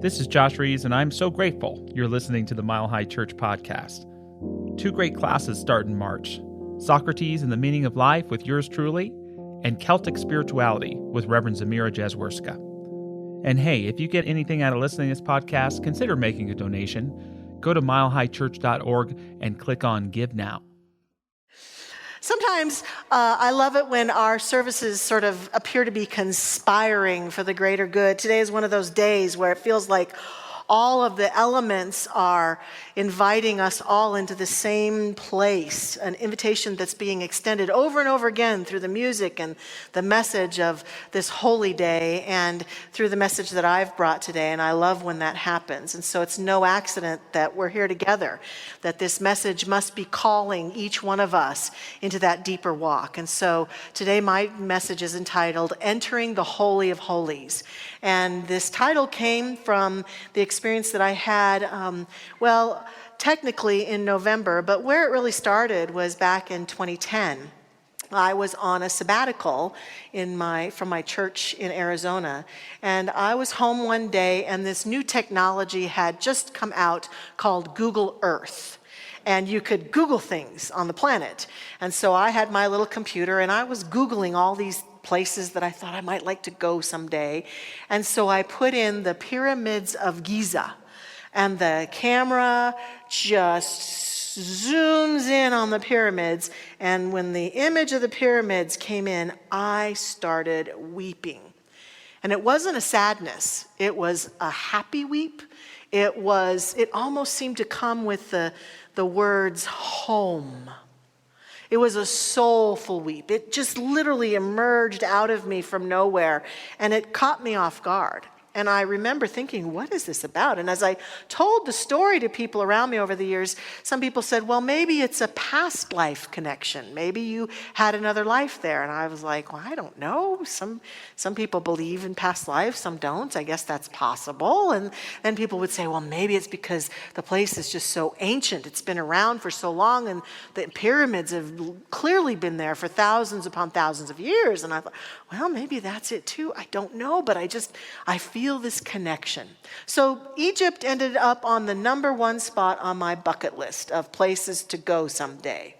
This is Josh Rees, and I'm so grateful you're listening to the Mile High Church podcast. 2 great classes start in March: Socrates and the Meaning of Life with yours truly, and Celtic Spirituality with Reverend Zamira Jazwerska. And hey, if you get anything out of listening to this podcast, consider making a donation. Go to milehighchurch.org and click on Give Now. Sometimes I love it when our services sort of appear to be conspiring for the greater good. Today is one of those days where it feels like all of the elements are inviting us all into the same place, an invitation that's being extended over and over again through the music and the message of this holy day and through the message that I've brought today. And I love when that happens. And so it's no accident that we're here together, that this message must be calling each one of us into that deeper walk. And so today my message is entitled Entering the Holy of Holies. And this title came from the experience that I had, technically in November, but where it really started was back in 2010. I was on a sabbatical from my church in Arizona, and I was home one day, and this new technology had just come out called Google Earth. And you could Google things on the planet. And so I had my little computer, and I was Googling all these places that I thought I might like to go someday. And so I put in the pyramids of Giza, and the camera just zooms in on the pyramids. And when the image of the pyramids came in, I started weeping. And it wasn't a sadness, it was a happy weep. It almost seemed to come with the words home. It was a soulful weep. It just literally emerged out of me from nowhere, and it caught me off guard. And I remember thinking, what is this about? And as I told the story to people around me over the years, some people said, well, maybe it's a past life connection. Maybe you had another life there. And I was like, well, I don't know. Some people believe in past life, some don't. I guess that's possible. And then people would say, well, maybe it's because the place is just so ancient. It's been around for so long, and the pyramids have clearly been there for thousands upon thousands of years. And I thought, well, maybe that's it too. I don't know, but I feel this connection. So Egypt ended up on the number 1 spot on my bucket list of places to go someday.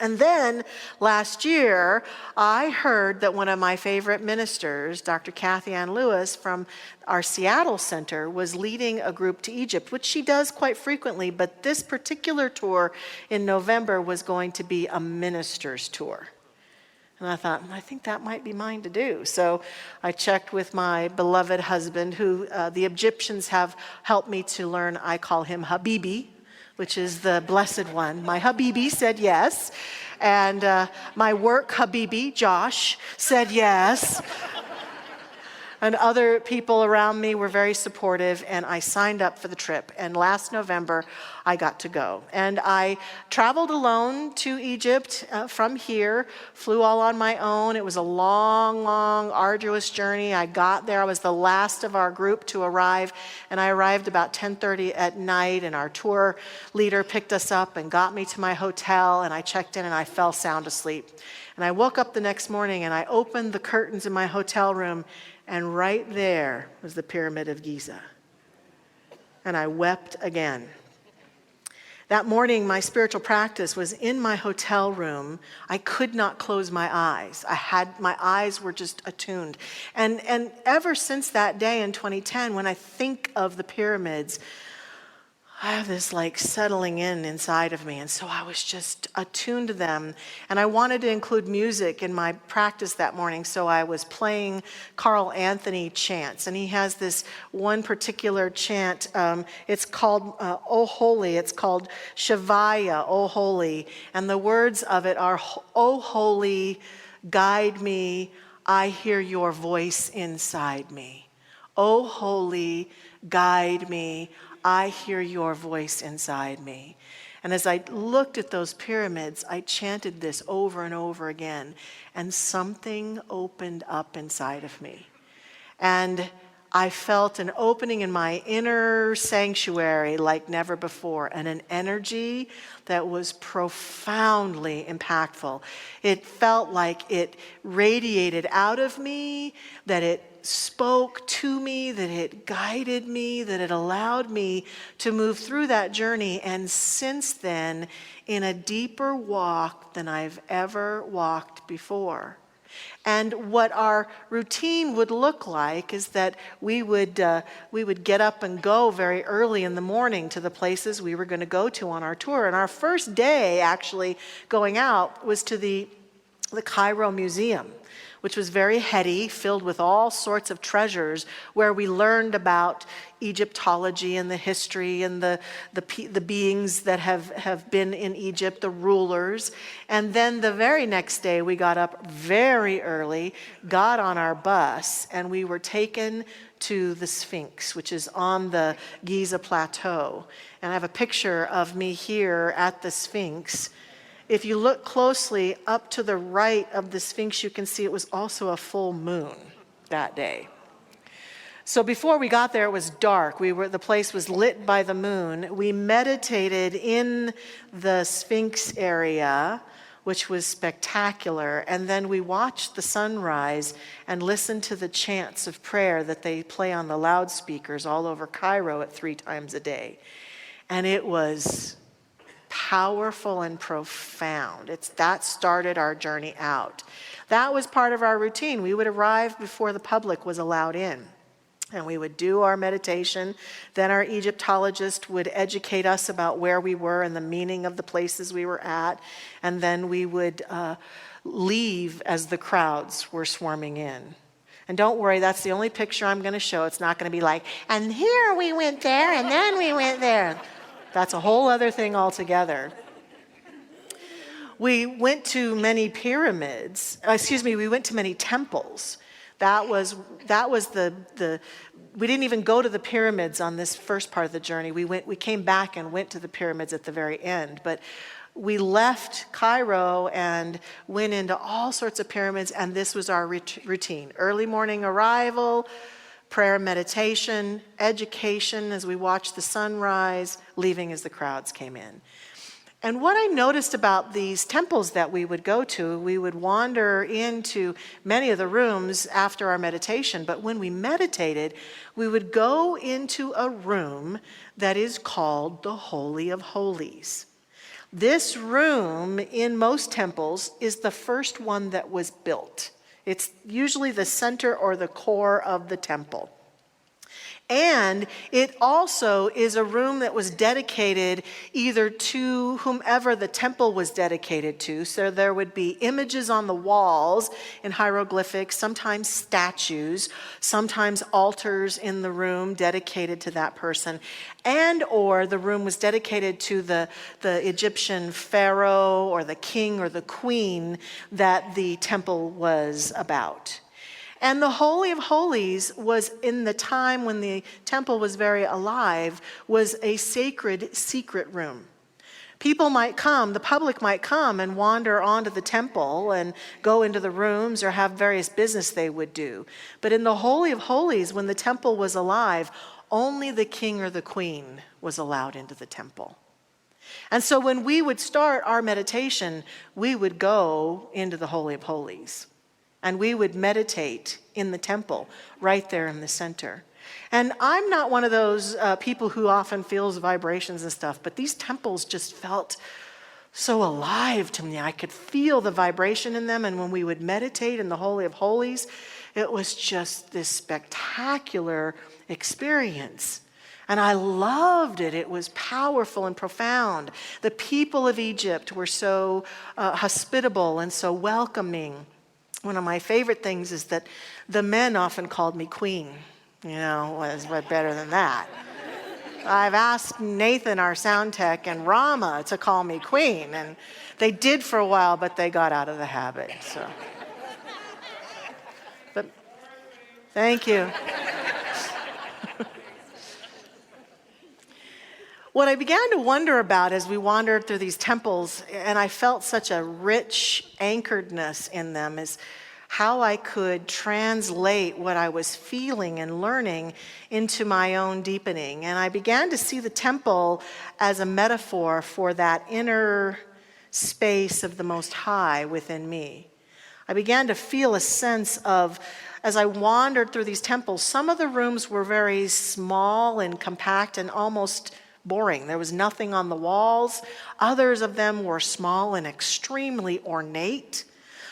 And then last year, I heard that one of my favorite ministers, Dr. Kathy Ann Lewis from our Seattle Center, was leading a group to Egypt, which she does quite frequently, but this particular tour in November was going to be a minister's tour. And I thought, I think that might be mine to do. So I checked with my beloved husband, who the Egyptians have helped me to learn. I call him Habibi, which is the blessed one. My Habibi said yes. And my work Habibi, Josh, said yes. And other people around me were very supportive, and I signed up for the trip. And last November, I got to go. And I traveled alone to Egypt from here, flew all on my own. It was a long, arduous journey. I got there. I was the last of our group to arrive, and I arrived about 10:30 at night, and our tour leader picked us up and got me to my hotel, and I checked in, and I fell sound asleep. And I woke up the next morning, and I opened the curtains in my hotel room, and right there was the Pyramid of Giza. And I wept again. That morning, my spiritual practice was in my hotel room. I could not close my eyes. My eyes were just attuned. And ever since that day in 2010, when I think of the pyramids, I have this settling inside of me. And so I was just attuned to them. And I wanted to include music in my practice that morning. So I was playing Carl Anthony chants. And he has this one particular chant. It's called O Holy. It's called Shavaya, O Holy. And the words of it are, O Holy, guide me. I hear your voice inside me. O Holy, guide me. I hear your voice inside me. And as I looked at those pyramids, I chanted this over and over again, and something opened up inside of me. And I felt an opening in my inner sanctuary like never before, and an energy that was profoundly impactful. It felt like it radiated out of me, that it spoke to me, that it guided me, that it allowed me to move through that journey. And since then, in a deeper walk than I've ever walked before. And what our routine would look like is that we would get up and go very early in the morning to the places we were going to go to on our tour. And our first day actually going out was to the Cairo Museum, which was very heady, filled with all sorts of treasures, where we learned about Egyptology and the history and the beings that have been in Egypt, the rulers. And then the very next day, we got up very early, got on our bus, and we were taken to the Sphinx, which is on the Giza Plateau. And I have a picture of me here at the Sphinx. If you look closely up to the right of the Sphinx, you can see it was also a full moon that day. So before we got there, it was dark. The place was lit by the moon. We meditated in the Sphinx area, which was spectacular. And then we watched the sunrise and listened to the chants of prayer that they play on the loudspeakers all over Cairo at 3 times a day. And it was powerful and profound. That started our journey out. That was part of our routine. We would arrive before the public was allowed in, and we would do our meditation. Then our Egyptologist would educate us about where we were and the meaning of the places we were at, and then we would leave as the crowds were swarming in. And don't worry, that's the only picture I'm going to show. It's not going to be like, and here we went there, and then we went there. That's a whole other thing altogether. We went to many pyramids. We went to many temples. That was the. We didn't even go to the pyramids on this first part of the journey. We came back and went to the pyramids at the very end. But we left Cairo and went into all sorts of pyramids, and this was our routine: early morning arrival, prayer, meditation, education as we watched the sunrise, leaving as the crowds came in. And what I noticed about these temples that we would go to, we would wander into many of the rooms after our meditation, but when we meditated, we would go into a room that is called the Holy of Holies. This room in most temples is the first one that was built. It's usually the center or the core of the temple. And it also is a room that was dedicated either to whomever the temple was dedicated to. So there would be images on the walls in hieroglyphics, sometimes statues, sometimes altars in the room dedicated to that person. And or the room was dedicated to the Egyptian pharaoh or the king or the queen that the temple was about. And the Holy of Holies was, in the time when the temple was very alive, was a sacred secret room. People might come, the public might come and wander onto the temple and go into the rooms or have various business they would do. But in the Holy of Holies, when the temple was alive, only the king or the queen was allowed into the temple. And so when we would start our meditation, we would go into the Holy of Holies. And we would meditate in the temple, right there in the center. And I'm not one of those people who often feels vibrations and stuff, but these temples just felt so alive to me. I could feel the vibration in them, and when we would meditate in the Holy of Holies, it was just this spectacular experience. And I loved it. It was powerful and profound. The people of Egypt were so hospitable and so welcoming. One of my favorite things is that the men often called me queen. Was better than that. I've asked Nathan, our sound tech, and Rama to call me queen, and they did for a while, but they got out of the habit. So, but thank you. What I began to wonder about as we wandered through these temples, and I felt such a rich anchoredness in them, is how I could translate what I was feeling and learning into my own deepening. And I began to see the temple as a metaphor for that inner space of the Most High within me. I began to feel a sense of as I wandered through these temples, some of the rooms were very small and compact and almost boring. There was nothing on the walls. Others of them were small and extremely ornate.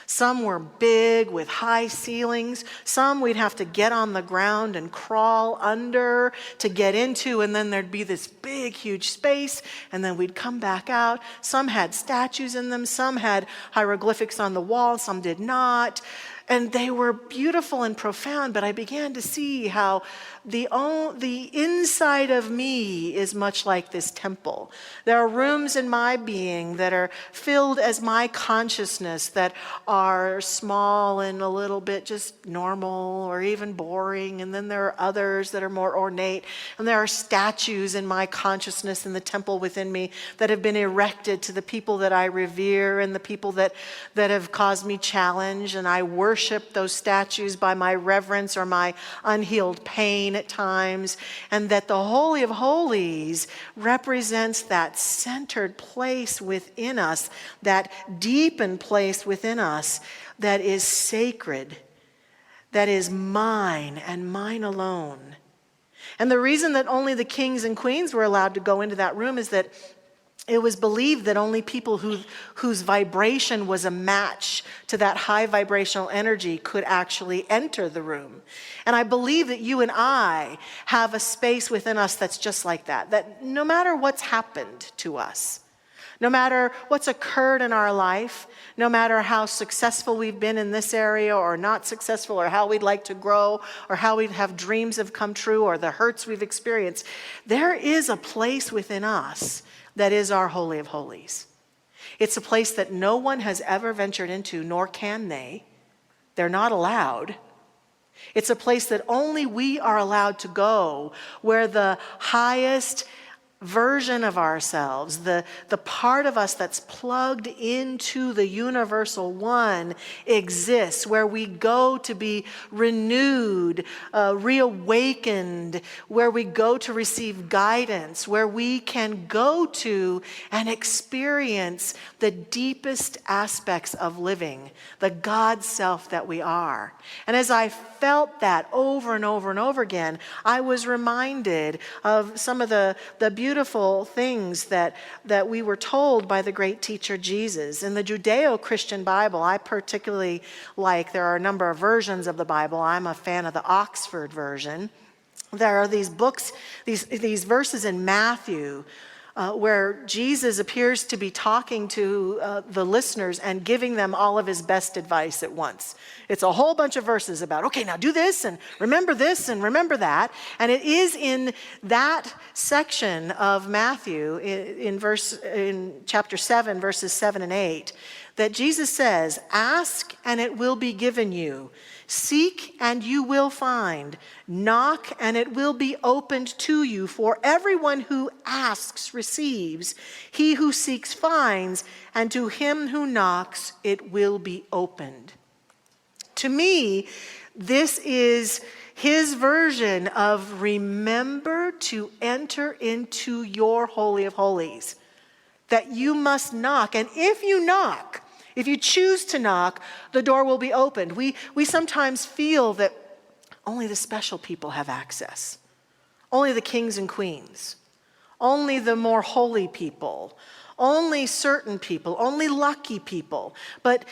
Some were big with high ceilings. Some we'd have to get on the ground and crawl under to get into, and then there'd be this big, huge space, and then we'd come back out. Some had statues in them. Some had hieroglyphics on the wall. Some did not. And they were beautiful and profound, but I began to see how the inside of me is much like this temple. There are rooms in my being that are filled as my consciousness that are small and a little bit just normal or even boring. And then there are others that are more ornate. And there are statues in my consciousness in the temple within me that have been erected to the people that I revere and the people that have caused me challenge. And I worship those statues by my reverence or my unhealed pain at times, and that the Holy of Holies represents that centered place within us, that deepened place within us that is sacred, that is mine and mine alone. And the reason that only the kings and queens were allowed to go into that room is that it was believed that only people whose vibration was a match to that high vibrational energy could actually enter the room. And I believe that you and I have a space within us that's just like that no matter what's happened to us, no matter what's occurred in our life, no matter how successful we've been in this area or not successful, or how we'd like to grow, or how we'd have dreams have come true, or the hurts we've experienced, there is a place within us that is our Holy of Holies. It's a place that no one has ever ventured into, nor can they. They're not allowed. It's a place that only we are allowed to go, where the highest version of ourselves, the part of us that's plugged into the universal one exists, where we go to be renewed, reawakened, where we go to receive guidance, where we can go to and experience the deepest aspects of living, the God self that we are. And as I felt that over and over and over again, I was reminded of some of the beautiful things that we were told by the great teacher Jesus. In the Judeo-Christian Bible, I particularly like, there are a number of versions of the Bible. I'm a fan of the Oxford version. There are these books, these verses in Matthew where Jesus appears to be talking to the listeners and giving them all of his best advice at once. It's a whole bunch of verses about, okay, now do this and remember that. And it is in that section of Matthew, in chapter 7, verses 7 and 8, that Jesus says, "Ask and it will be given you. Seek and you will find. Knock and it will be opened to you. For everyone who asks receives. He who seeks finds. And to him who knocks it will be opened." To me, this is his version of remember to enter into your Holy of Holies. That you must knock. And if you knock, if you choose to knock, the door will be opened. We sometimes feel that only the special people have access. Only the kings and queens. Only the more holy people. Only certain people. Only lucky people. But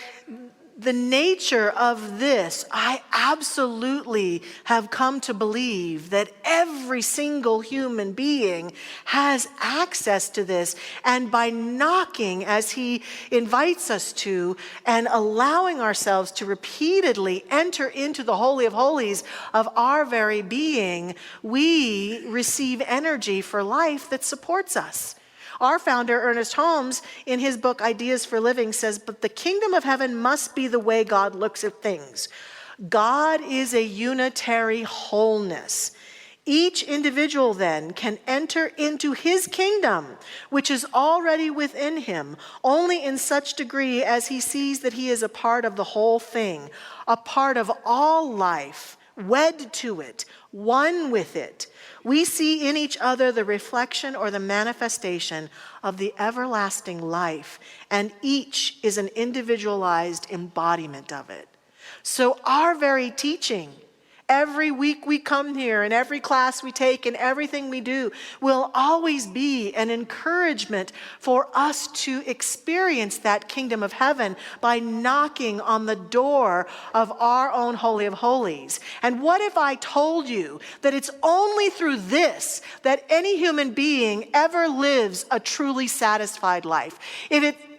the nature of this, I absolutely have come to believe that every single human being has access to this. And by knocking, as he invites us to, and allowing ourselves to repeatedly enter into the Holy of Holies of our very being, we receive energy for life that supports us. Our founder, Ernest Holmes, in his book Ideas for Living, says, "But the kingdom of heaven must be the way God looks at things. God is a unitary wholeness. Each individual then can enter into his kingdom, which is already within him, only in such degree as he sees that he is a part of the whole thing, a part of all life, wed to it, one with it. We see in each other the reflection or the manifestation of the everlasting life, and each is an individualized embodiment of it. So our very teaching, every week we come here and every class we take and everything we do will always be an encouragement for us to experience that kingdom of heaven by knocking on the door of our own Holy of Holies. And what if I told you that it's only through this that any human being ever lives a truly satisfied life?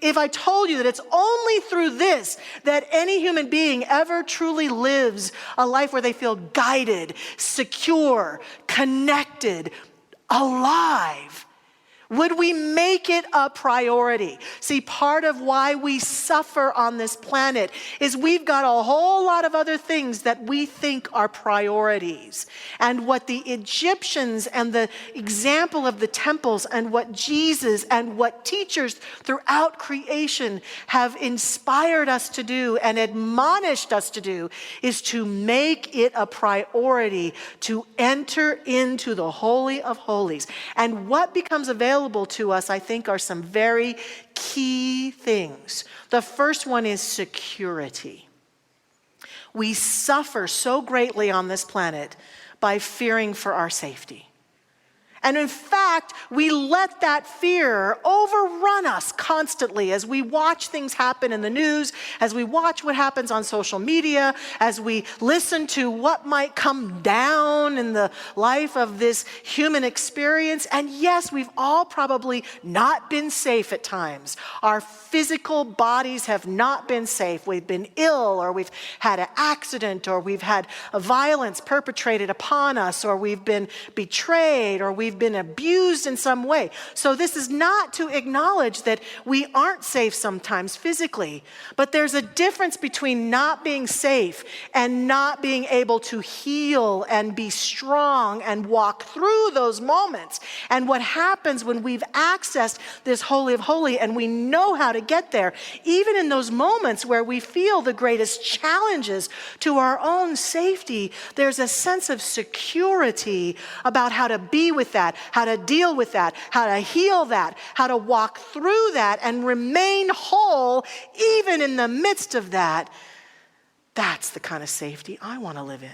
If I told you that it's only through this that any human being ever truly lives a life where they feel guided, secure, connected, alive, would we make it a priority? See, part of why we suffer on this planet is we've got a whole lot of other things that we think are priorities. And what the Egyptians and the example of the temples and what Jesus and what teachers throughout creation have inspired us to do and admonished us to do is to make it a priority to enter into the Holy of Holies. And what becomes available to us, I think, are some very key things. The first one is security. We suffer so greatly on this planet by fearing for our safety. And in fact, we let that fear overrun us constantly as we watch things happen in the news, as we watch what happens on social media, as we listen to what might come down in the life of this human experience. And yes, we've all probably not been safe at times. Our physical bodies have not been safe. We've been ill, or we've had an accident, or we've had a violence perpetrated upon us, or we've been betrayed, or we've been abused in some way. So this is not to acknowledge that we aren't safe sometimes physically, but there's a difference between not being safe and not being able to heal and be strong and walk through those moments. And what happens when we've accessed this Holy of Holies and we know how to get there, even in those moments where we feel the greatest challenges to our own safety, there's a sense of security about how to be with that, how to deal with that, how to heal that, how to walk through that and remain whole even in the midst of that. That's the kind of safety I want to live in.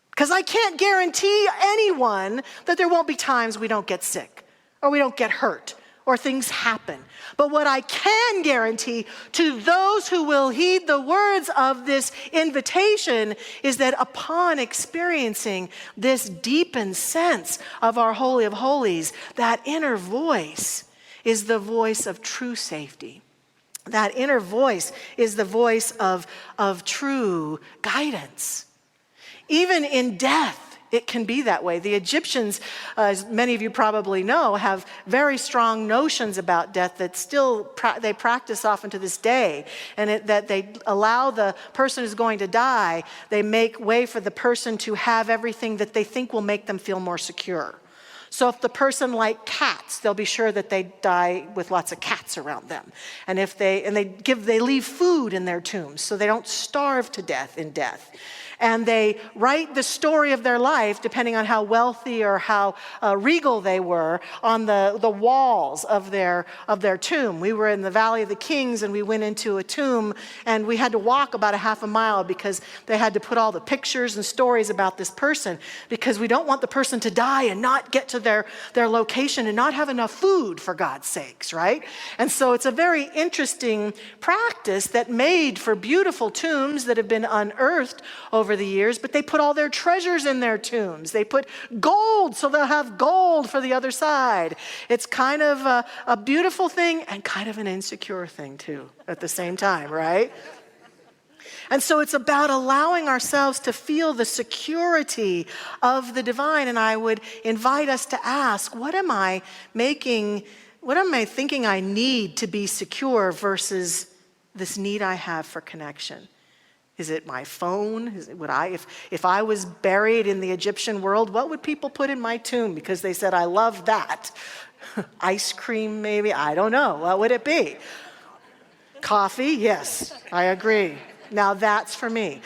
Because I can't guarantee anyone that there won't be times we don't get sick or we don't get hurt or things happen. But what I can guarantee to those who will heed the words of this invitation is that upon experiencing this deepened sense of our Holy of Holies, that inner voice is the voice of true safety. That inner voice is the voice of true guidance. Even in death, it can be that way. The Egyptians, as many of you probably know, have very strong notions about death that still they practice often to this day. And that they allow the person who's going to die, they make way for the person to have everything that they think will make them feel more secure. So if the person likes cats, they'll be sure that they die with lots of cats around them. And they leave food in their tombs so they don't starve to death in death. And they write the story of their life, depending on how wealthy or how regal they were, on the walls of their tomb. We were in the Valley of the Kings, and we went into a tomb, and we had to walk about a half a mile because they had to put all the pictures and stories about this person, because we don't want the person to die and not get to their location and not have enough food, for God's sakes, right? And so it's a very interesting practice that made for beautiful tombs that have been unearthed over the years, but they put all their treasures in their tombs. They put gold so they'll have gold for the other side. It's kind of a beautiful thing and kind of an insecure thing too at the same time, right? And so it's about allowing ourselves to feel the security of the divine. And I would invite us to ask, what am I thinking I need to be secure versus this need I have for connection? Is it my phone? If I was buried in the Egyptian world, what would people put in my tomb because they said, I love that? Ice cream, maybe? I don't know. What would it be? Coffee? Yes, I agree. Now that's for me.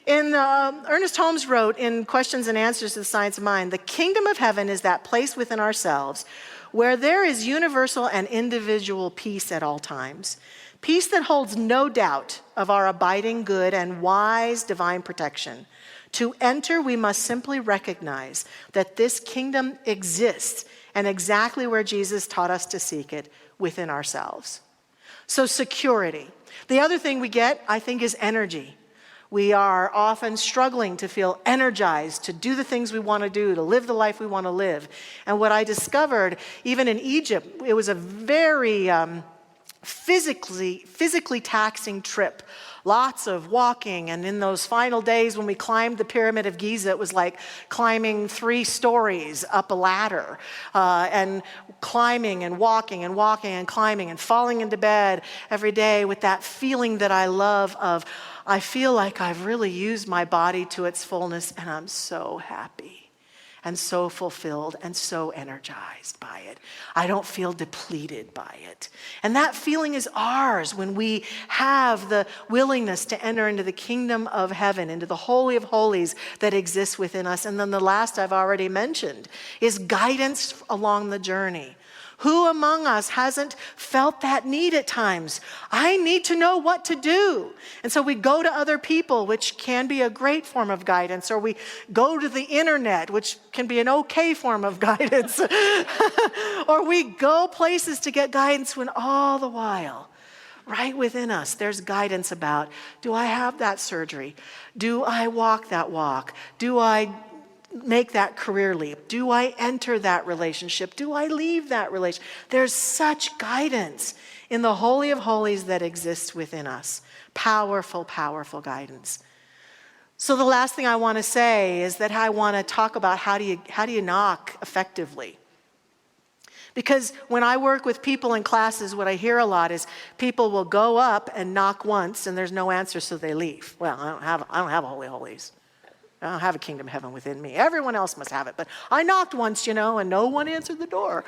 Ernest Holmes wrote in Questions and Answers to the Science of Mind, the kingdom of heaven is that place within ourselves where there is universal and individual peace at all times. Peace that holds no doubt of our abiding good and wise divine protection. To enter, we must simply recognize that this kingdom exists and exactly where Jesus taught us to seek it, within ourselves. So security. The other thing we get, I think, is energy. We are often struggling to feel energized, to do the things we want to do, to live the life we want to live. And what I discovered, even in Egypt, it was a very physically taxing trip. Lots of walking, and in those final days when we climbed the Pyramid of Giza, it was like climbing 3 stories up a ladder, and climbing and walking and walking and climbing and falling into bed every day with that feeling that I love of, I feel like I've really used my body to its fullness, and I'm so happy and so fulfilled and so energized by it. I don't feel depleted by it. And that feeling is ours when we have the willingness to enter into the kingdom of heaven, into the Holy of Holies that exists within us. And then the last I've already mentioned is guidance along the journey. Who among us hasn't felt that need at times? I need to know what to do. And so we go to other people, which can be a great form of guidance, or we go to the internet, which can be an okay form of guidance, or we go places to get guidance when all the while, right within us, there's guidance about, do I have that surgery? Do I walk that walk? Do I make that career leap? Do I enter that relationship? Do I leave that relationship? There's such guidance in the Holy of Holies that exists within us. Powerful, powerful guidance. So the last thing I want to say is that I want to talk about how do you knock effectively? Because when I work with people in classes, what I hear a lot is people will go up and knock once and there's no answer, so they leave. Well, I don't have a Holy of Holies. I don't have a kingdom of heaven within me. Everyone else must have it. But I knocked once, and no one answered the door.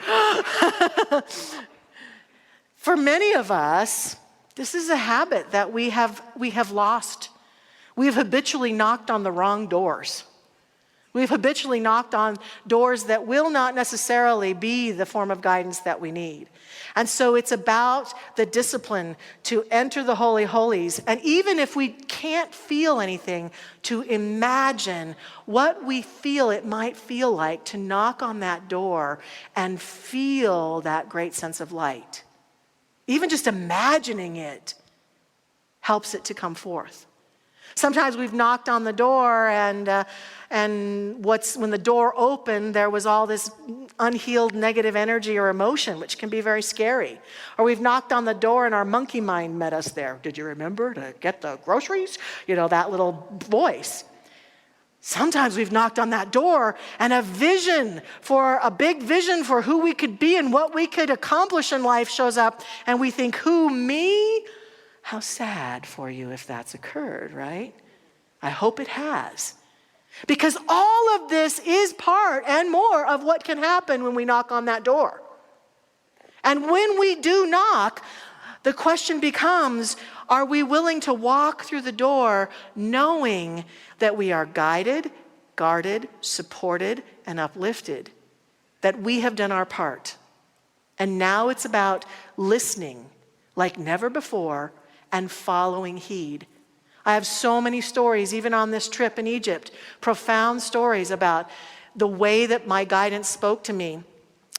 For many of us, this is a habit that we have lost. We've habitually knocked on the wrong doors. We've habitually knocked on doors that will not necessarily be the form of guidance that we need. And so it's about the discipline to enter the Holy Holies. And even if we can't feel anything, to imagine what we feel it might feel like to knock on that door and feel that great sense of light. Even just imagining it helps it to come forth. Sometimes we've knocked on the door and when the door opened, there was all this unhealed negative energy or emotion, which can be very scary. Or we've knocked on the door and our monkey mind met us there. Did you remember to get the groceries? That little voice. Sometimes we've knocked on that door and a big vision for who we could be and what we could accomplish in life shows up, and we think, who, me? How sad for you if that's occurred, right? I hope it has. Because all of this is part and more of what can happen when we knock on that door. And when we do knock, the question becomes, are we willing to walk through the door knowing that we are guided, guarded, supported, and uplifted? That we have done our part. And now it's about listening like never before and following heed. I have so many stories, even on this trip in Egypt, profound stories about the way that my guidance spoke to me.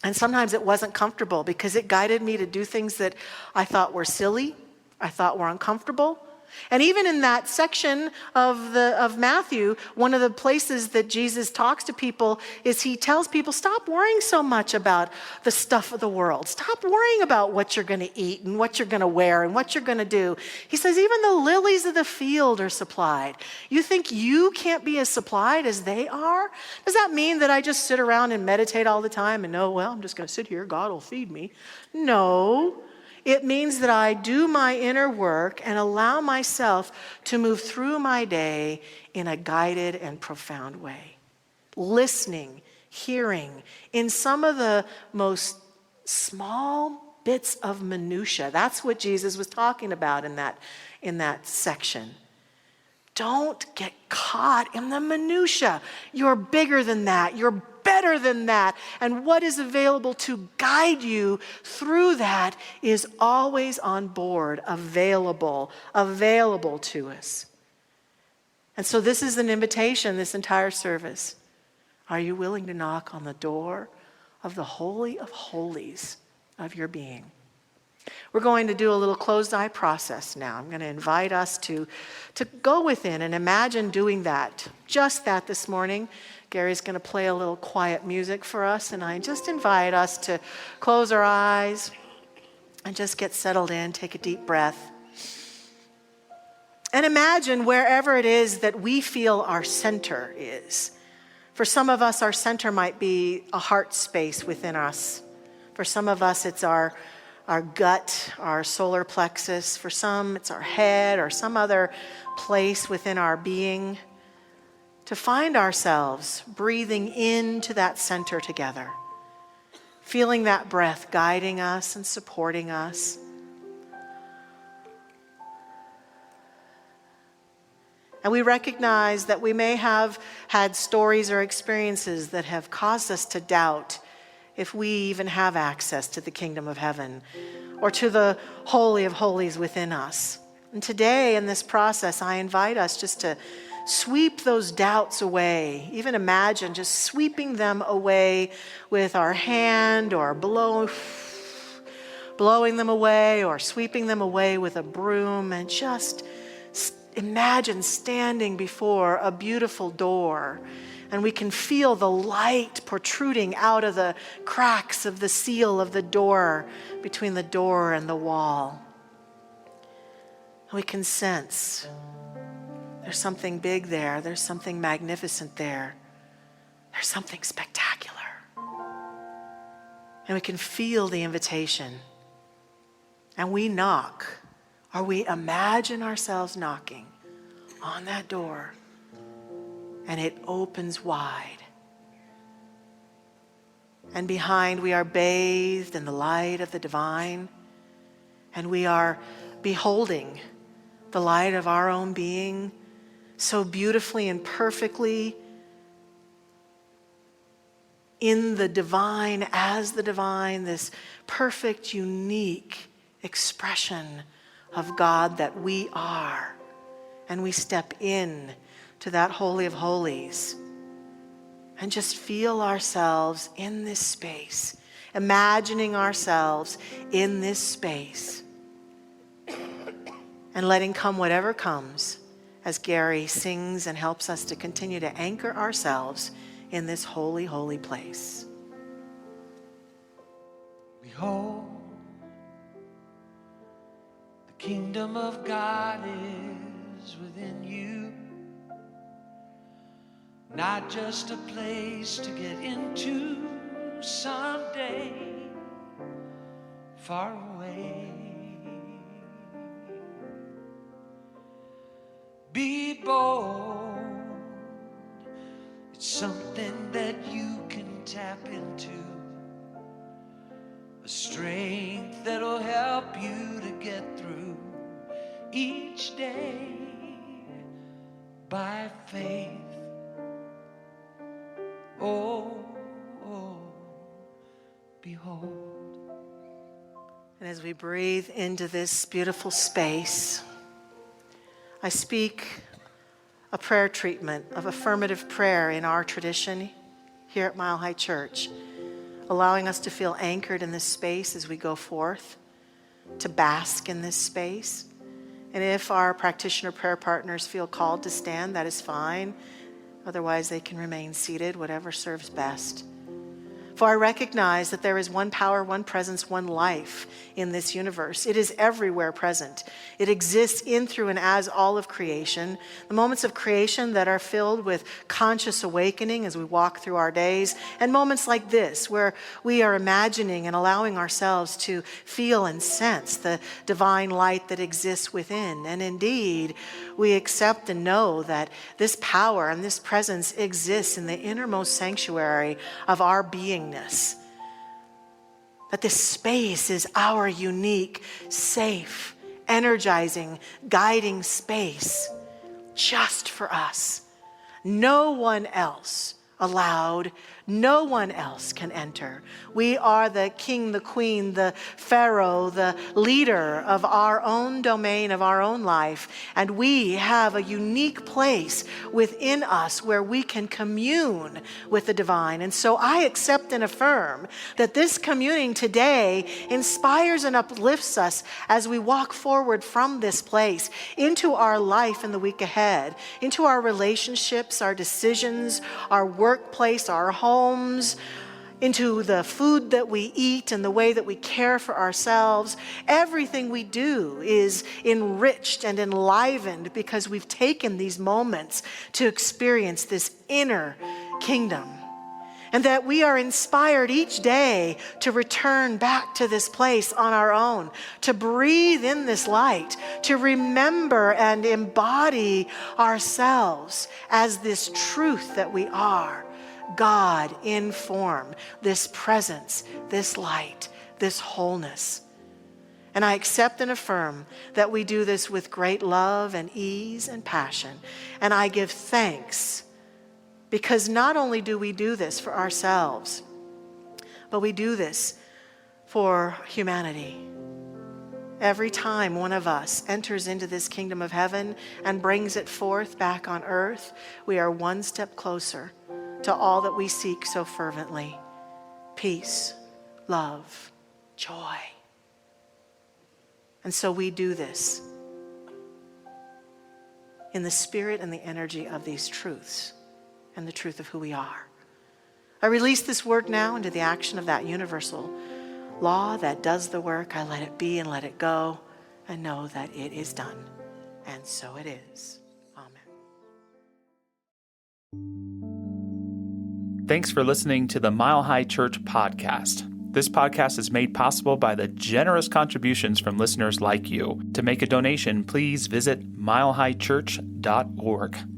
And sometimes it wasn't comfortable because it guided me to do things that I thought were silly, I thought were uncomfortable. And even in that section of Matthew, one of the places that Jesus talks to people is he tells people, stop worrying so much about the stuff of the world. Stop worrying about what you're going to eat and what you're going to wear and what you're going to do. He says, even the lilies of the field are supplied. You think you can't be as supplied as they are? Does that mean that I just sit around and meditate all the time and know, well, I'm just going to sit here, God will feed me? No. It means that I do my inner work and allow myself to move through my day in a guided and profound way. Listening, hearing, in some of the most small bits of minutia. That's what Jesus was talking about in that section. Don't get caught in the minutia. You're bigger than that. You're better than that. And what is available to guide you through that is always on board, available to us. And so this is an invitation, this entire service. Are you willing to knock on the door of the Holy of Holies of your being? We're going to do a little closed eye process now. I'm going to invite us to go within and imagine doing that, just that this morning. Gary's going to play a little quiet music for us, and I just invite us to close our eyes and just get settled in, take a deep breath. And imagine wherever it is that we feel our center is. For some of us, our center might be a heart space within us. For some of us, it's our gut, our solar plexus. For some, it's our head or some other place within our being. To find ourselves breathing into that center together, feeling that breath guiding us and supporting us. And we recognize that we may have had stories or experiences that have caused us to doubt if we even have access to the kingdom of heaven or to the Holy of Holies within us. And today in this process, I invite us just to sweep those doubts away. Even imagine just sweeping them away with our hand or blowing them away or sweeping them away with a broom, and just imagine standing before a beautiful door, and we can feel the light protruding out of the cracks of the seal of the door between the door and the wall. We can sense there's something big there. There's something magnificent there. There's something spectacular. And we can feel the invitation. And we knock, or we imagine ourselves knocking on that door, and it opens wide. And behind, we are bathed in the light of the divine, and we are beholding the light of our own being so beautifully and perfectly in the divine, as the divine, this perfect, unique expression of God that we are. And we step in to that Holy of Holies and just feel ourselves in this space, imagining ourselves in this space, and letting come whatever comes as Gary sings and helps us to continue to anchor ourselves in this holy, holy place. Behold, the kingdom of God is within you. Not just a place to get into someday, far away. Be bold. It's something that you can tap into. A strength that'll help you to get through each day by faith. Oh, behold. And as we breathe into this beautiful space, I speak a prayer treatment of affirmative prayer in our tradition here at Mile High Church, allowing us to feel anchored in this space as we go forth, to bask in this space. And if our practitioner prayer partners feel called to stand, that is fine. Otherwise, they can remain seated, whatever serves best. For I recognize that there is one power, one presence, one life in this universe. It is everywhere present. It exists in, through, and as all of creation. The moments of creation that are filled with conscious awakening as we walk through our days, and moments like this where we are imagining and allowing ourselves to feel and sense the divine light that exists within. And indeed, we accept and know that this power and this presence exists in the innermost sanctuary of our being. That this space is our unique, safe, energizing, guiding space just for us. No one else allowed. No one else can enter. We are the king, the queen, the pharaoh, the leader of our own domain, of our own life. And we have a unique place within us where we can commune with the divine. And so I accept and affirm that this communing today inspires and uplifts us as we walk forward from this place into our life in the week ahead, into our relationships, our decisions, our workplace, our homes, into the food that we eat and the way that we care for ourselves. Everything we do is enriched and enlivened because we've taken these moments to experience this inner kingdom. And that we are inspired each day to return back to this place on our own, to breathe in this light, to remember and embody ourselves as this truth that we are, God in form, this presence, this light, this wholeness. And I accept and affirm that we do this with great love and ease and passion. And I give thanks because not only do we do this for ourselves, but we do this for humanity. Every time one of us enters into this kingdom of heaven and brings it forth back on earth, we are one step closer to all that we seek so fervently: peace, love, joy. And so we do this in the spirit and the energy of these truths and the truth of who we are. I release this word now into the action of that universal law that does the work. I let it be and let it go and know that it is done. And so it is. Amen. Thanks for listening to the Mile High Church podcast. This podcast is made possible by the generous contributions from listeners like you. To make a donation, please visit milehighchurch.org.